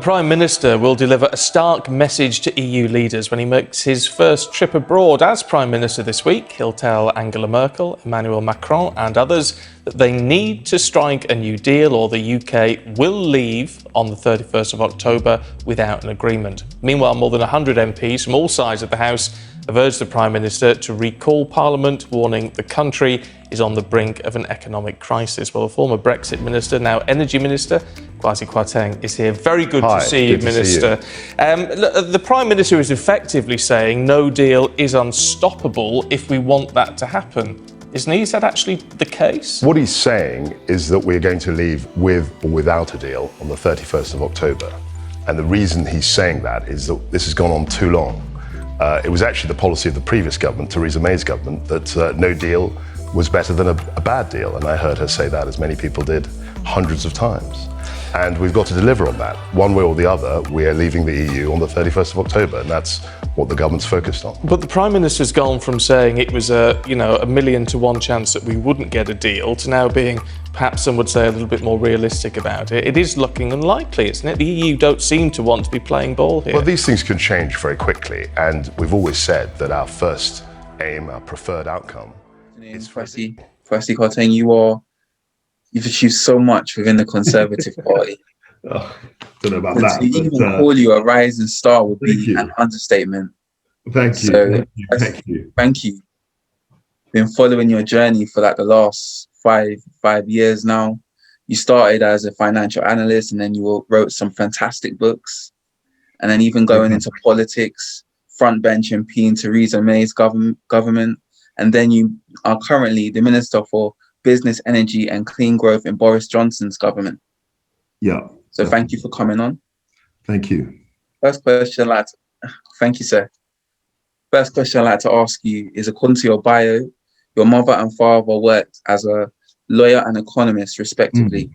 Prime Minister will deliver a stark message to EU leaders when he makes his first trip abroad as Prime Minister this week. He'll tell Angela Merkel, Emmanuel Macron and others that they need to strike a new deal or the UK will leave on the 31st of October without an agreement. Meanwhile, more than 100 MPs from all sides of the House have urged the Prime Minister to recall Parliament, warning the country is on the brink of an economic crisis. Well, the former Brexit Minister, now Energy Minister, Kwasi Kwarteng, is here. Very good to see you, Minister. The Prime Minister is effectively saying no deal is unstoppable if we want that to happen. Isn't he? Is that actually the case? What he's saying is that we're going to leave with or without a deal on the 31st of October. And the reason he's saying that is that this has gone on too long. It was actually the policy of the previous government, Theresa May's government, that no deal was better than a bad deal. And I heard her say that, as many people did, hundreds of times. And we've got to deliver on that. One way or the other, we are leaving the EU on the 31st of October, and that's what the government's focused on. But the Prime Minister's gone from saying it was a 1,000,000 to 1 chance that we wouldn't get a deal to now being, perhaps some would say, a little bit more realistic about it. It is looking unlikely, isn't it? The EU don't seem to want to be playing ball here. Well, these things can change very quickly, and we've always said that our first aim, our preferred outcome is Kwasi Kwarteng, you've achieved so much within the Conservative Party. Don't know about that. To even call you a rising star would be an understatement. Thank you. So, Thank you. Thank you. Been following your journey for like the last five years now. You started as a financial analyst, and then you wrote some fantastic books, and then even going into politics, front bench MP in Theresa May's government, and then you are currently the Minister for Business, Energy and Clean Growth in Boris Johnson's government. Yeah. So thank you for coming on. Thank you. First question thank you, sir. First question I'd like to ask you is, according to your bio, your mother and father worked as a lawyer and economist, respectively.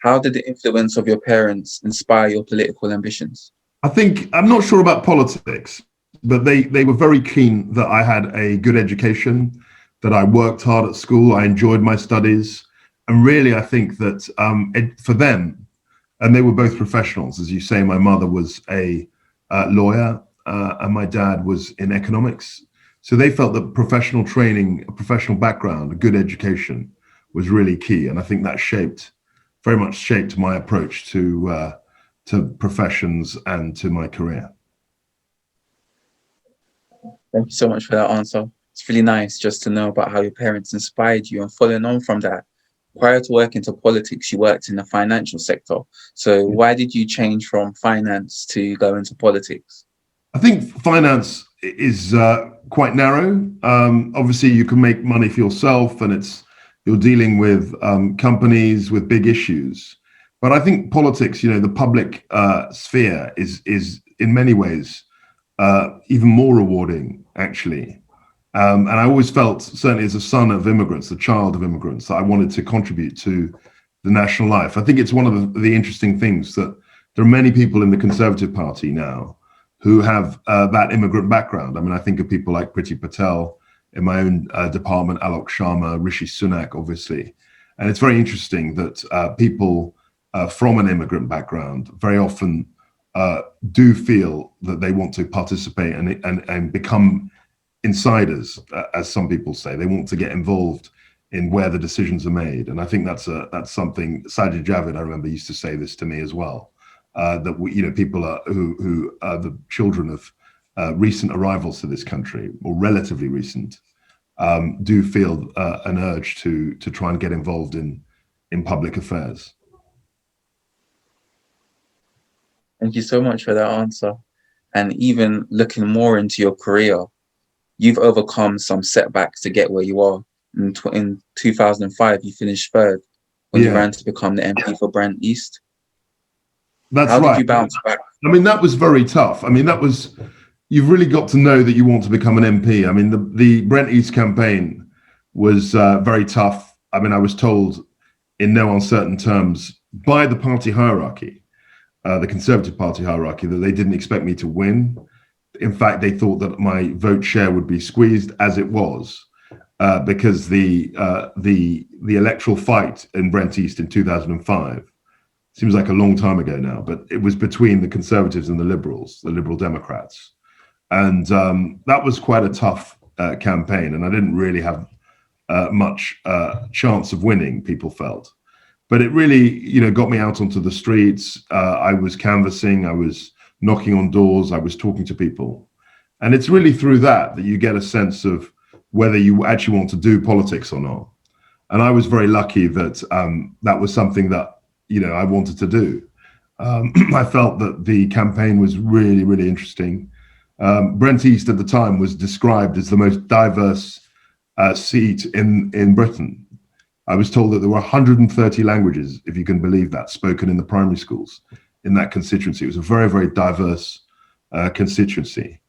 How did the influence of your parents inspire your political ambitions? I'm not sure about politics, but they were very keen that I had a good education, that I worked hard at school, I enjoyed my studies. And really, I think that for them, and they were both professionals, as you say, my mother was a lawyer and my dad was in economics. So they felt that professional training, a professional background, a good education was really key. And I think that very much shaped my approach to professions and to my career. Thank you so much for that answer. It's really nice just to know about how your parents inspired you, and following on from that, prior to working into politics, you worked in the financial sector. So why did you change from finance to go into politics? I think finance is quite narrow. Obviously, you can make money for yourself, and you're dealing with companies with big issues. But I think politics, the public sphere is in many ways even more rewarding, actually. And I always felt, certainly as a son of immigrants, a child of immigrants, that I wanted to contribute to the national life. I think it's one of the interesting things that there are many people in the Conservative Party now who have that immigrant background. I mean, I think of people like Priti Patel in my own department, Alok Sharma, Rishi Sunak, obviously. And it's very interesting that people from an immigrant background very often do feel that they want to participate and become insiders, as some people say. They want to get involved in where the decisions are made, and I think that's something. Sajid Javid, I remember, used to say this to me as well. That people who are the children of recent arrivals to this country, or relatively recent, do feel an urge to try and get involved in public affairs. Thank you so much for that answer. And even looking more into your career, you've overcome some setbacks to get where you are. In 2005, you finished third when you ran to become the MP for Brent East. That's right. How did you bounce back? I mean, that was very tough. I mean, you've really got to know that you want to become an MP. I mean, the Brent East campaign was very tough. I mean, I was told in no uncertain terms by the party hierarchy, the Conservative Party hierarchy, that they didn't expect me to win. In fact, they thought that my vote share would be squeezed, as it was, because the electoral fight in Brent East in 2005 seems like a long time ago now, but it was between the Conservatives and the Liberals, the Liberal Democrats. And that was quite a tough campaign. And I didn't really have much chance of winning, people felt. But it really, got me out onto the streets. I was canvassing, I was knocking on doors, I was talking to people. And it's really through that you get a sense of whether you actually want to do politics or not. And I was very lucky that that was something that, I wanted to do. I felt that the campaign was really, really interesting. Brent East at the time was described as the most diverse seat in Britain. I was told that there were 130 languages, if you can believe that, spoken in the primary schools in that constituency. It was a very, very diverse constituency.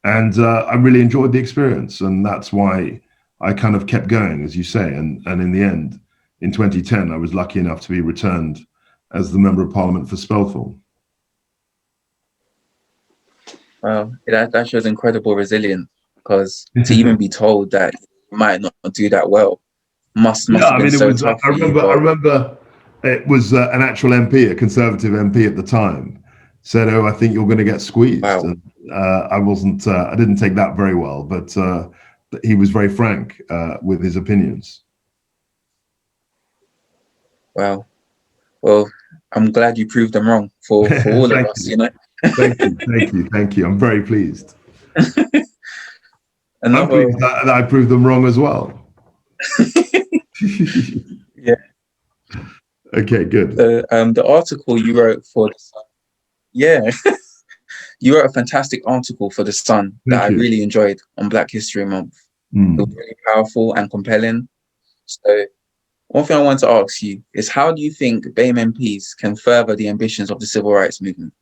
And I really enjoyed the experience. And that's why I kind of kept going, as you say. And in the end, in 2010, I was lucky enough to be returned as the Member of Parliament for Spelthorne. Well, that shows incredible resilience, because to even be told that you might not do that well must have been so tough. I remember it was an actual MP, a Conservative MP at the time, said, "Oh, I think you're going to get squeezed." Wow. And, I didn't take that very well, but he was very frank with his opinions. Wow. Well, I'm glad you proved them wrong for all of us, Thank you. I'm very pleased. I'm Another, pleased that I proved them wrong as well. yeah. Okay, good. The article you wrote for the Sun, you wrote a fantastic article for the Sun that I really enjoyed on Black History Month. It was really powerful and compelling. So one thing I want to ask you is, how do you think BAME MPs can further the ambitions of the civil rights movement?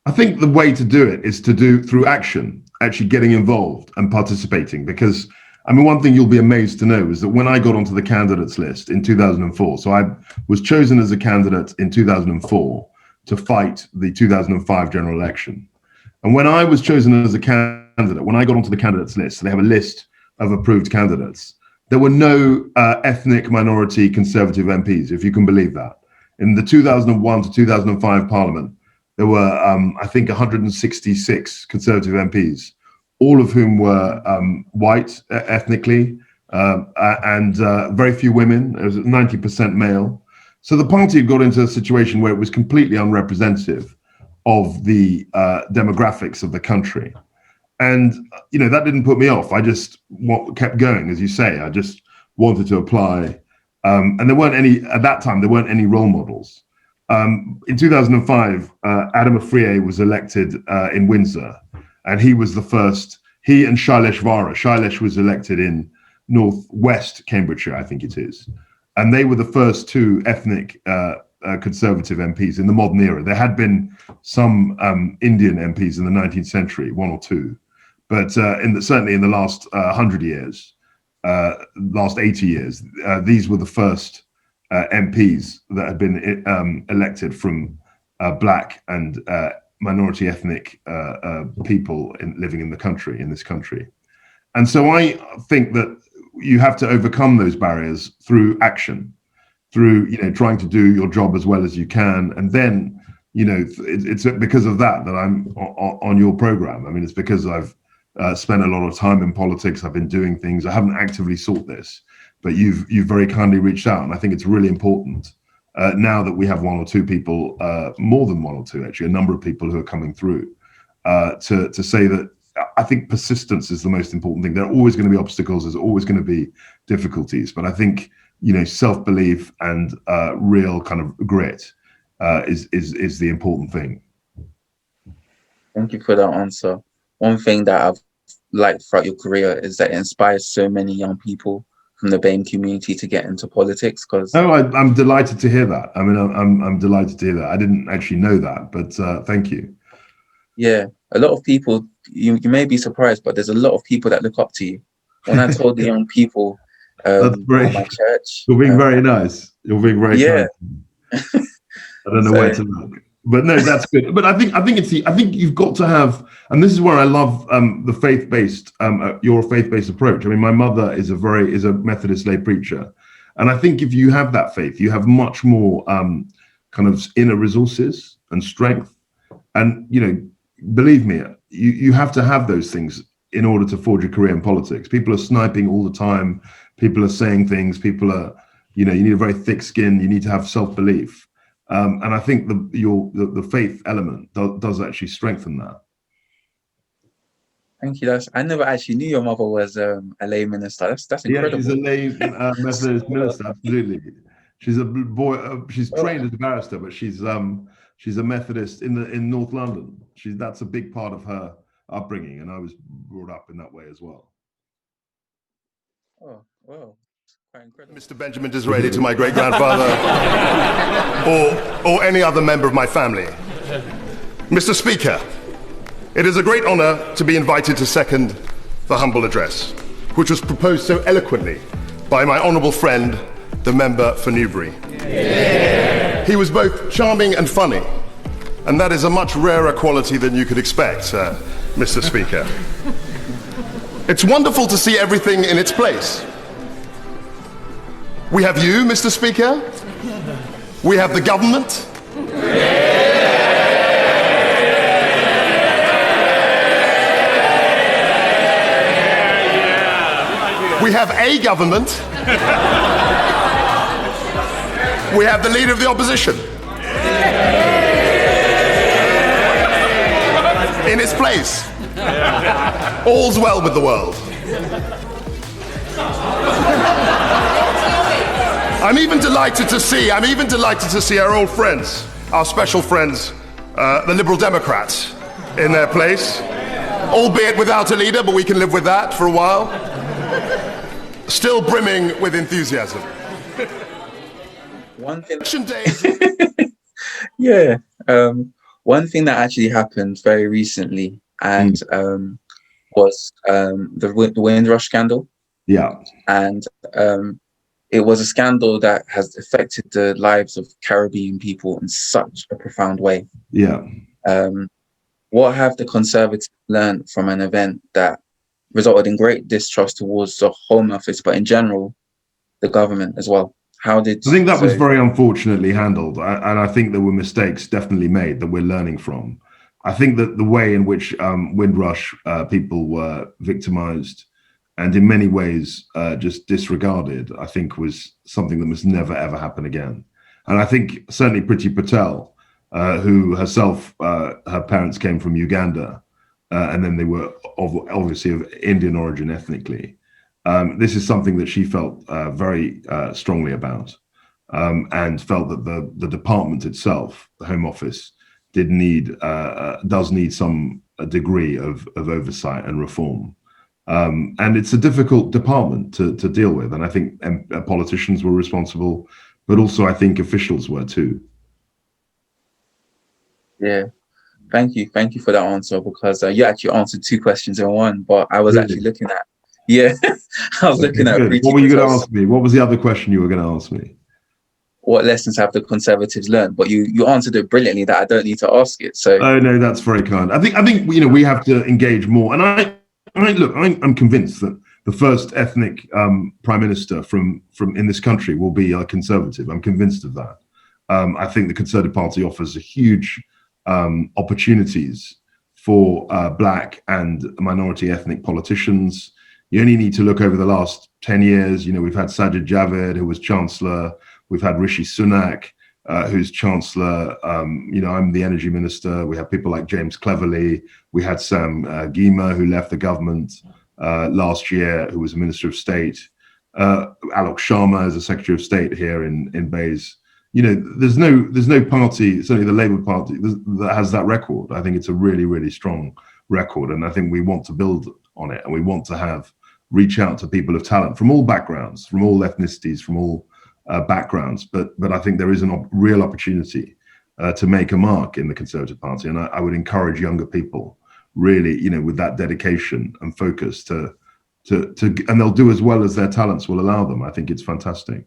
I think the way to do it is to do through action, actually getting involved and participating. Because, one thing you'll be amazed to know is that when I got onto the candidates list in 2004, so I was chosen as a candidate in 2004 to fight the 2005 general election. And when I was chosen as a candidate, when I got onto the candidates list, so they have a list of approved candidates, there were no ethnic minority Conservative MPs, if you can believe that. In the 2001 to 2005 Parliament, there were, I think, 166 Conservative MPs, all of whom were white ethnically, and very few women. It was 90% male. So the party had got into a situation where it was completely unrepresentative of the demographics of the country. And, that didn't put me off. I just kept going, as you say. I just wanted to apply. And at that time, there weren't any role models. In 2005, Adam Afriyie was elected in Windsor, and he was the first, he and Shailesh Vara. Shailesh was elected in northwest Cambridgeshire, I think it is. And they were the first two ethnic Conservative MPs in the modern era. There had been some Indian MPs in the 19th century, one or two, but certainly in the last 100 years, last 80 years, these were the first MPs that had been elected from black and minority ethnic people living in this country. And so I think that you have to overcome those barriers through action, through trying to do your job as well as you can. And then it's because of that I'm on your program. It's because I've spent a lot of time in politics. I've been doing things. I haven't actively sought this, but you've very kindly reached out, and I think it's really important now that we have one or two people, more than one or two actually, a number of people who are coming through, to say that I think persistence is the most important thing. There are always going to be obstacles. There's always going to be difficulties, but I think self-belief and real kind of grit is the important thing. Thank you for that answer. One thing that I've liked throughout your career is that it inspires so many young people from the BAME community to get into politics. I'm delighted to hear that. I'm delighted to hear that. I didn't actually know that, but thank you. Yeah, a lot of people, you may be surprised, but there's a lot of people that look up to you. When I told the young people that's great. at my church, you're being very nice. You're being very kind. I don't know where to look. But no, that's good. But I think you've got to have, and this is where I love the faith-based, your faith-based approach. My mother is a Methodist lay preacher, and I think if you have that faith, you have much more kind of inner resources and strength. And, believe me, you have to have those things in order to forge a career in politics. People are sniping all the time. People are saying things. People are, you need a very thick skin. You need to have self-belief. And I think the faith element does actually strengthen that. Thank you. I never actually knew your mother was a lay minister. That's incredible. Yeah, she's a lay Methodist minister. Absolutely. She's a boy. She's trained as a barrister, but she's a Methodist in North London. That's a big part of her upbringing, and I was brought up in that way as well. Oh, wow. Quite incredible. Mr. Benjamin Disraeli to my great-grandfather or any other member of my family. Mr. Speaker, it is a great honor to be invited to second the humble address, which was proposed so eloquently by my honorable friend, the member for Newbury. Yeah. He was both charming and funny, and that is a much rarer quality than you could expect, Mr. Speaker. It's wonderful to see everything in its place. We have you, Mr. Speaker. We have the government. We have a government. We have the leader of the opposition. In its place. All's well with the world. I'm even delighted to see our old friends, our special friends, the Liberal Democrats, in their place, albeit without a leader, but we can live with that for a while. Still brimming with enthusiasm. One thing. Yeah. One thing that actually happened very recently, and was the Windrush Scandal. Yeah. And it was a scandal that has affected the lives of Caribbean people in such a profound way. Yeah. What have the Conservatives learned from an event that resulted in great distrust towards the Home Office, but in general, the government as well? I think that was very unfortunately handled, and I think there were mistakes definitely made that we're learning from. I think that the way in which Windrush people were victimized and in many ways just disregarded, I think was something that must never, ever happen again. And I think certainly Priti Patel, who herself, her parents came from Uganda, and then they were obviously of Indian origin ethnically. This is something that she felt very strongly about, and felt that the department itself, the Home Office, does need some degree of oversight and reform. And it's a difficult department to deal with. And I think politicians were responsible, but also I think officials were too. Yeah. Thank you for that answer, because you actually answered two questions in one, but I was actually looking at, I was looking at. What were you going to ask me? What was the other question you were going to ask me? What lessons have the Conservatives learned? But you answered it brilliantly that I don't need to ask it. So. Oh no, that's very kind. I think we have to engage more. And I'm convinced that the first ethnic prime minister from in this country will be a Conservative. I'm convinced of that. I think the Conservative Party offers a huge opportunities for black and minority ethnic politicians. You only need to look over the last 10 years. We've had Sajid Javid, who was Chancellor. We've had Rishi Sunak, who's Chancellor. I'm the Energy Minister. We have people like James Cleverly. We had Sam Gyimah, who left the government last year, who was a Minister of State. Alok Sharma is a Secretary of State here in Bays. There's no party, certainly the Labour Party, that has that record. I think it's a really, really strong record, and I think we want to build on it, and we want to reach out to people of talent from all backgrounds, from all ethnicities, from all backgrounds. But I think there is a real opportunity to make a mark in the Conservative Party, and I would encourage younger people, really, with that dedication and focus to and they'll do as well as their talents will allow them. I think it's fantastic.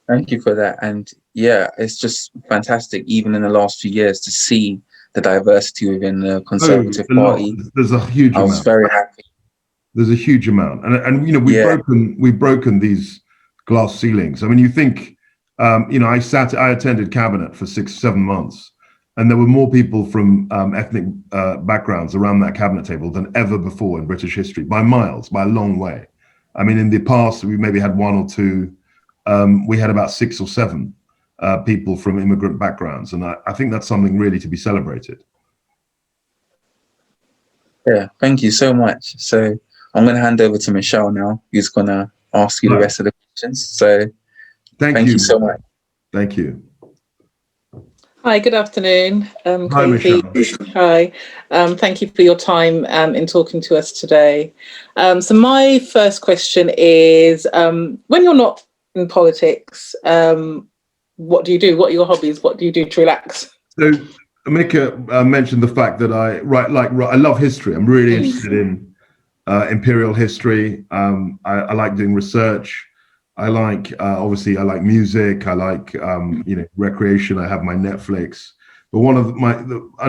Thank you for that. And yeah, it's just fantastic, even in the last few years, to see the diversity within the Conservative Party. There's a huge amount. I was very happy. There's a huge amount. And we've broken these glass ceilings. I mean, you think I attended cabinet for 6-7 months, and there were more people from ethnic backgrounds around that cabinet table than ever before in British history, by miles, by a long way. I mean, in the past, we maybe had 1 or 2. We had about 6 or 7 people from immigrant backgrounds, and I think that's something really to be celebrated. Yeah, thank you so much. So I'm going to hand over to Michelle now, who's going to ask you the rest of the questions. So thank you so much. Thank you. Hi, good afternoon. Hi, Michelle. Hi. Thank you for your time in talking to us today. So my first question is, when you're not in politics, what do you do? What are your hobbies? What do you do to relax? So Micah mentioned the fact that I love history. I'm really interested in imperial history. I like doing research. I like I like music. I like recreation. I have my Netflix. But one of my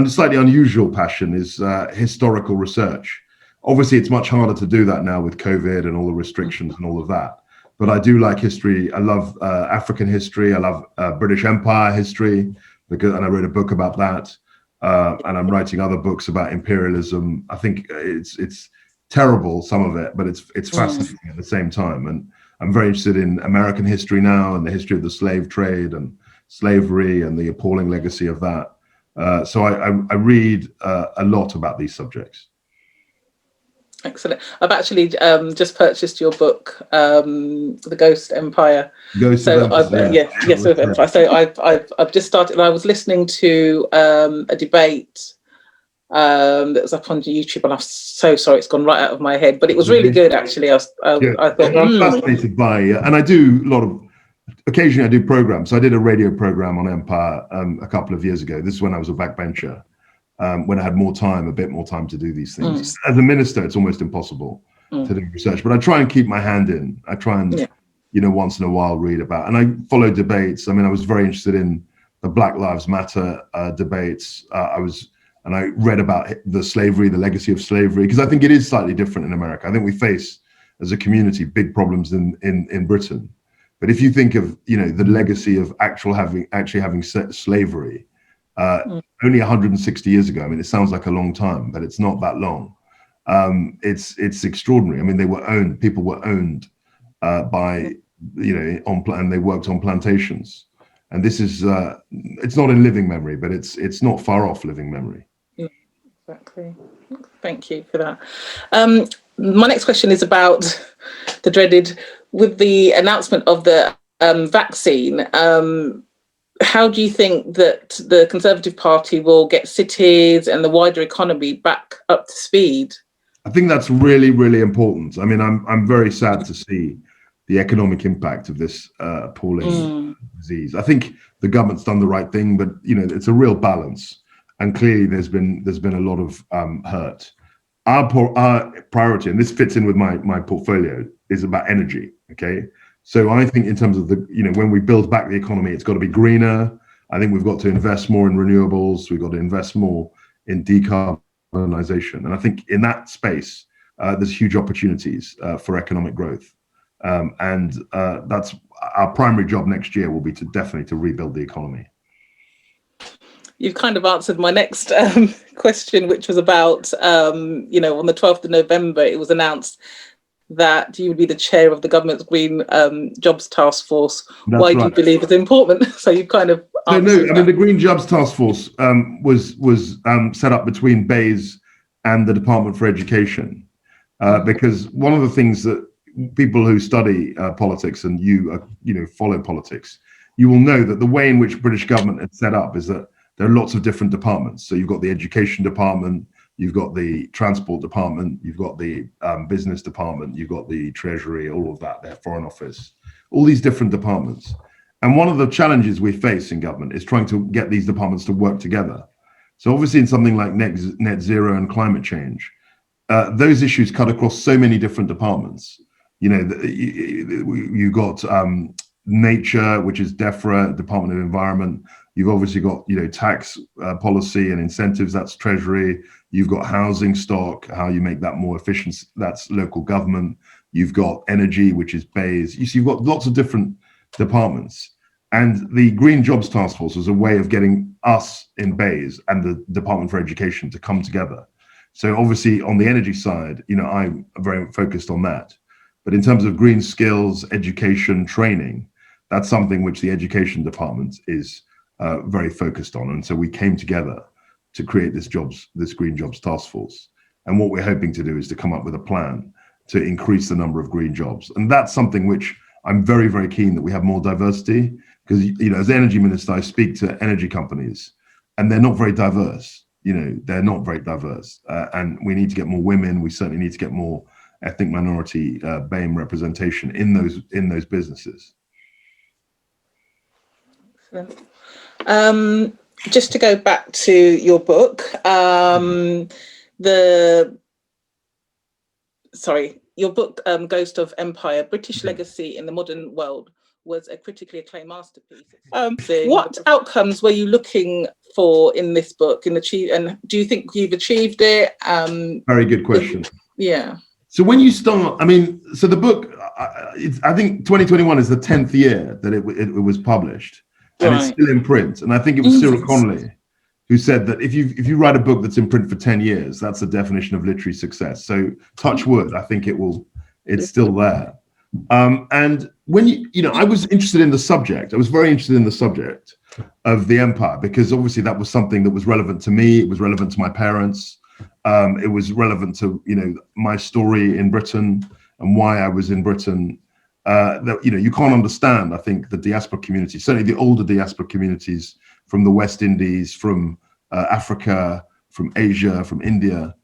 slightly unusual passion is historical research. Obviously, it's much harder to do that now with COVID and all the restrictions and all of that. But I do like history. I love African history. I love British Empire history, and I wrote a book about that. And I'm writing other books about imperialism. I think it's terrible, some of it, but it's fascinating at the same time. And I'm very interested in American history now, and the history of the slave trade and slavery and the appalling legacy of that. So I read a lot about these subjects. Excellent. I've actually just purchased your book, The Ghost Empire. Ghost Empire. Yes, of Empire. So I've just started. I was listening to a debate that was up on YouTube, and I'm so sorry it's gone right out of my head, but it was really good actually. I thought I'm fascinated by, and I do a lot of. Occasionally, I do programs. So I did a radio program on Empire a couple of years ago. This is when I was a backbencher. When I had a bit more time to do these things. As a minister, it's almost impossible to do research, but I try and keep my hand in. I try and, once in a while read about, and I follow debates. I mean, I was very interested in the Black Lives Matter debates. And I read about the slavery, the legacy of slavery, because I think it is slightly different in America. I think we face, as a community, big problems in Britain. But if you think of, the legacy of actually having slavery, only 160 years ago. I mean, it sounds like a long time, but it's not that long. It's extraordinary. I mean, people were owned by, and they worked on plantations. And this is, it's not in living memory, but it's not far off living memory. Yeah, exactly. Thank you for that. My next question is about the dreaded, with the announcement of the vaccine, how do you think that the Conservative Party will get cities and the wider economy back up to speed? I think that's really, really important. I mean, I'm very sad to see the economic impact of this appalling disease. I think the government's done the right thing, but it's a real balance, and clearly there's been a lot of hurt. Our priority, and this fits in with my portfolio, is about energy. Okay. So I think in terms of when we build back the economy, it's got to be greener. I think we've got to invest more in renewables. We've got to invest more in decarbonisation. And I think in that space, there's huge opportunities for economic growth. And that's our primary job next year will be definitely to rebuild the economy. You've kind of answered my next question, which was about, on the 12th of November, it was announced that you would be the chair of the government's Green Jobs Task Force. Why do you believe it's important? So you kind of answered that. The Green Jobs Task Force was set up between BEIS and the Department for Education, because one of the things that people who study politics and follow politics, you will know that the way in which British government is set up is that there are lots of different departments. So you've got the education department, you've got the transport department, you've got the business department, you've got the treasury, all of that, their foreign office, all these different departments. And one of the challenges we face in government is trying to get these departments to work together. So obviously in something like net zero and climate change, those issues cut across so many different departments. You've got nature, which is DEFRA, Department of Environment. You've obviously got, tax policy and incentives, that's Treasury. You've got housing stock, how you make that more efficient, that's local government. You've got energy, which is BEIS. You've got lots of different departments. And the Green Jobs Task Force was a way of getting us in Bays and the Department for Education to come together. So obviously on the energy side, I'm very focused on that. But in terms of green skills, education, training, that's something which the Education Department is very focused on. And so we came together to create this Green Jobs Task Force. And what we're hoping to do is to come up with a plan to increase the number of green jobs. And that's something which I'm very, very keen that we have more diversity, because, as energy minister, I speak to energy companies and they're not very diverse. They're not very diverse. And we need to get more women. We certainly need to get more ethnic minority BAME representation in those businesses. Excellent. Just to go back to your book, your book, Ghost of Empire, British Legacy in the Modern World, was a critically acclaimed masterpiece. What outcomes were you looking for in this book, and do you think you've achieved it? Very good question. Yeah. So when you start, so the book, I think 2021 is the 10th year that it was published, and It's still in print. And I think it was Cyril Connolly who said that if you write a book that's in print for 10 years, that's the definition of literary success. So touch wood, I think it's still there. And when I was interested in the subject. I was very interested in the subject of the empire, because obviously that was something that was relevant to me. It was relevant to my parents. It was relevant to, my story in Britain and why I was in Britain. That, you can't understand, I think, the diaspora community, certainly the older diaspora communities from the West Indies, from Africa, from Asia, from India.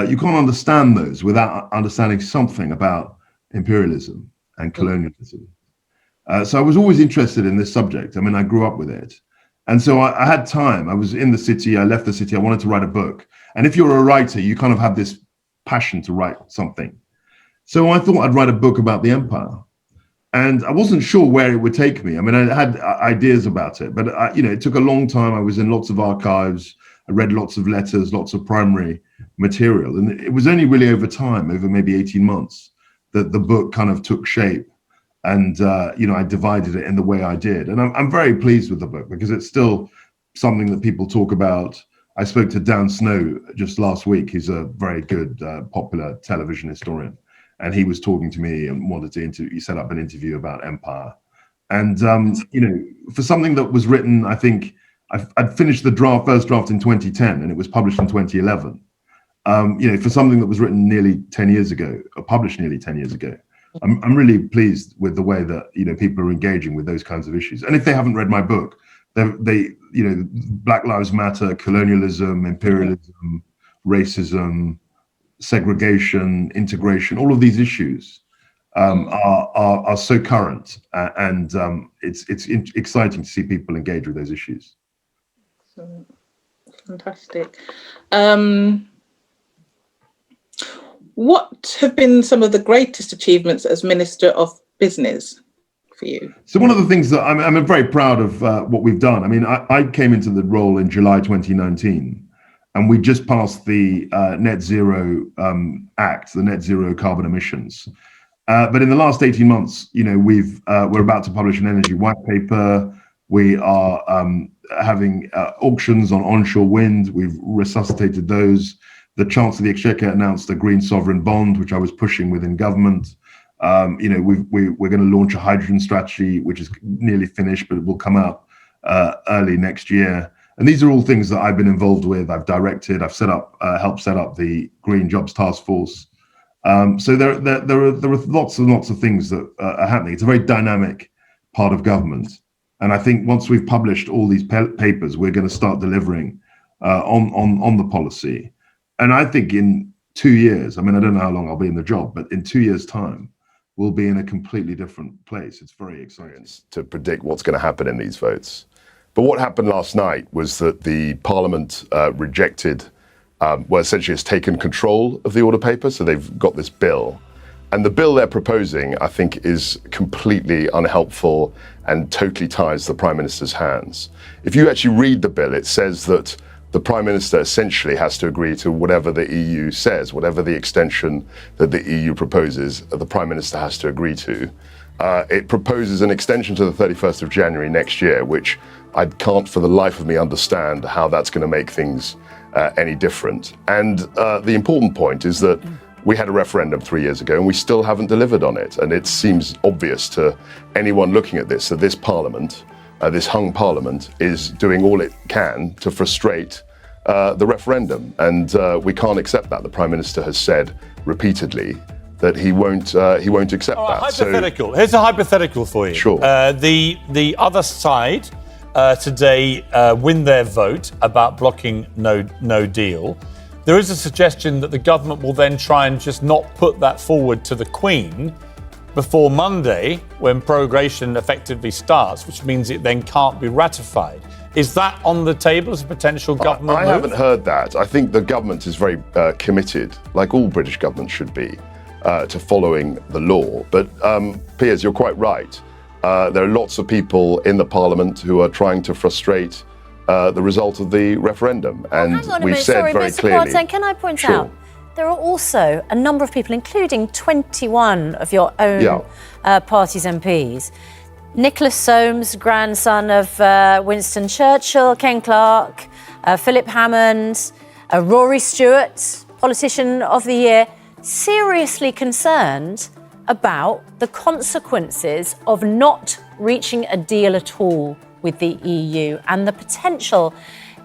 You can't understand those without understanding something about imperialism and colonialism. So I was always interested in this subject. I grew up with it. And so I had time. I was in the city. I left the city. I wanted to write a book. And if you're a writer, you kind of have this passion to write something. So I thought I'd write a book about the empire. And I wasn't sure where it would take me. I had ideas about it, but it took a long time. I was in lots of archives. I read lots of letters, lots of primary material. And it was only really over time, over maybe 18 months, that the book kind of took shape. And, I divided it in the way I did. And I'm very pleased with the book, because it's still something that people talk about. I spoke to Dan Snow just last week. He's a very good, popular television historian. And he was talking to me and wanted to he set up an interview about empire. And, for something that was written, I think I'd finished the first draft in 2010, and it was published in 2011. For something that was written nearly 10 years ago, or published nearly 10 years ago, I'm really pleased with the way that, people are engaging with those kinds of issues. And if they haven't read my book, they Black Lives Matter, colonialism, imperialism, racism, segregation, integration, all of these issues are so current, and it's exciting to see people engage with those issues. Fantastic. What have been some of the greatest achievements as Minister of Business for you? So one of the things that I'm very proud of what we've done. I came into the role in July 2019. And we just passed the Net Zero Act, the Net Zero carbon emissions. But in the last 18 months, we're about to publish an energy white paper. We are having auctions on onshore wind. We've resuscitated those. The Chancellor of the Exchequer announced a green sovereign bond, which I was pushing within government. We're going to launch a hydrogen strategy, which is nearly finished, but it will come out early next year. And these are all things that I've been involved with. I've directed. I've helped set up the Green Jobs Task Force. So there are lots and lots of things that are happening. It's a very dynamic part of government, and I think once we've published all these papers, we're going to start delivering on the policy. And I think in 2 years, I don't know how long I'll be in the job, but in 2 years' time, we'll be in a completely different place. It's very exciting to predict what's going to happen in these votes. But what happened last night was that the Parliament rejected, essentially has taken control of the order paper. So they've got this bill. And the bill they're proposing, I think, is completely unhelpful and totally ties the Prime Minister's hands. If you actually read the bill, it says that the Prime Minister essentially has to agree to whatever the EU says, whatever the extension that the EU proposes, the Prime Minister has to agree to. It proposes an extension to the 31st of January next year, which I can't for the life of me understand how that's going to make things any different. And the important point is that we had a referendum 3 years ago and we still haven't delivered on it. And it seems obvious to anyone looking at this that this parliament, this hung parliament, is doing all it can to frustrate the referendum. And we can't accept that. The Prime Minister has said repeatedly that he won't accept that. Hypothetical. Here's a hypothetical for you. Sure. The other side today win their vote about blocking no deal. There is a suggestion that the government will then try and just not put that forward to the Queen before Monday, when prorogation effectively starts, which means it then can't be ratified. Is that on the table as a potential government move? I haven't heard that. I think the government is very committed, like all British governments should be, to following the law. But Piers, you're quite right. There are lots of people in the Parliament who are trying to frustrate the result of the referendum. And hang on a we've minute. said Sorry, very Mr. clearly... Kwarteng, can I point Sure. out, there are also a number of people, including 21 of your own party's MPs. Nicholas Soames, grandson of Winston Churchill, Ken Clarke, Philip Hammond, Rory Stewart, politician of the year, seriously concerned about the consequences of not reaching a deal at all with the EU and the potential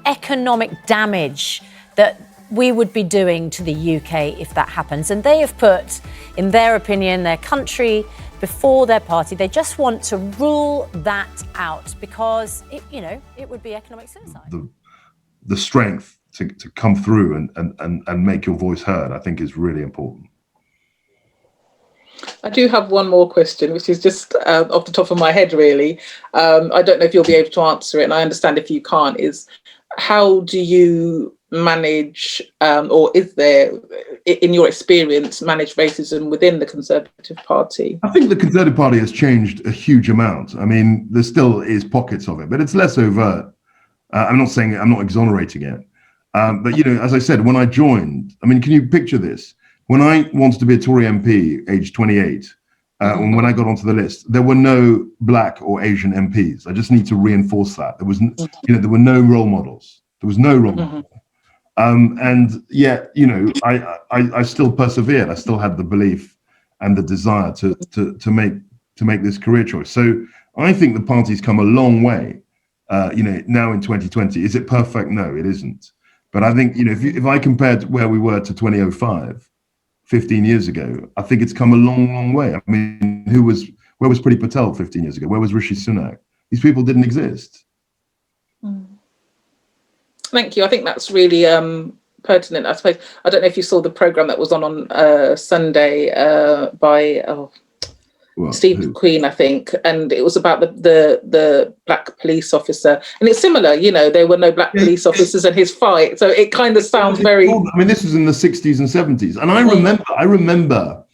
economic damage that we would be doing to the UK if that happens. And they have put, in their opinion, their country before their party. They just want to rule that out because, it would be economic suicide. The strength to come through and make your voice heard, I think, is really important. I do have one more question, which is just off the top of my head, really. I don't know if you'll be able to answer it, and I understand if you can't, is how do you manage, or is there, in your experience, manage racism within the Conservative Party? I think the Conservative Party has changed a huge amount. I mean, there still is pockets of it, but it's less overt. I'm not exonerating it. But, as I said, when I joined, I mean, can you picture this? When I wanted to be a Tory MP, age 28, and when I got onto the list, there were no Black or Asian MPs. I just need to reinforce that. There was, there were no role models. There was no role model. And yet, I still persevered. I still had the belief and the desire to make this career choice. So I think the party's come a long way. Now in 2020, is it perfect? No, it isn't. But I think, if I compared where we were to 2005, 15 years ago, I think it's come a long, long way. I mean, where was Priti Patel 15 years ago? Where was Rishi Sunak? These people didn't exist. Thank you. I think that's really pertinent. I suppose, I don't know if you saw the programme that was on Sunday by Steve McQueen, I think, and it was about the Black police officer. And it's similar, there were no Black police officers in his fight. So it kind of sounds very... I mean, this was in the 60s and 70s. And I remember,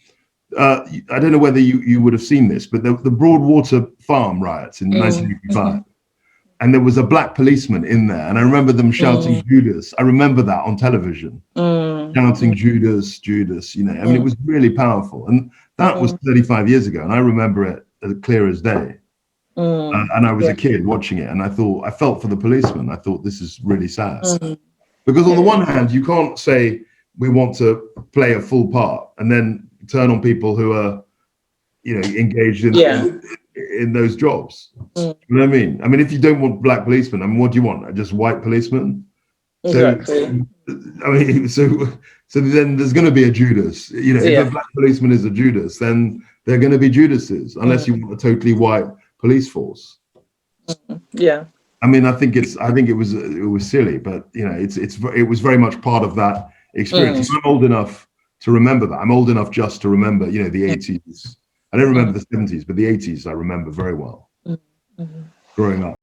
I don't know whether you would have seen this, but the Broadwater Farm riots in 1985. And there was a Black policeman in there. And I remember them shouting Judas. I remember that on television, shouting Judas, Judas, I mean, it was really powerful. And that was 35 years ago. And I remember it as clear as day. And I was a kid watching it. And I felt for the policeman. I thought, this is really sad. Because on the one hand, you can't say we want to play a full part and then turn on people who are, engaged in those jobs. You know what I mean? I mean, if you don't want Black policemen, I mean, what do you want? Just white policemen? Exactly. So then there's going to be a Judas. If a Black policeman is a Judas, then there are going to be Judases, unless you want a totally white police force. Yeah. I mean, I think it was silly, but it was very much part of that experience. I'm old enough to remember that. I'm old enough just to remember, the 80s. I don't remember the 70s, but the 80s I remember very well growing up.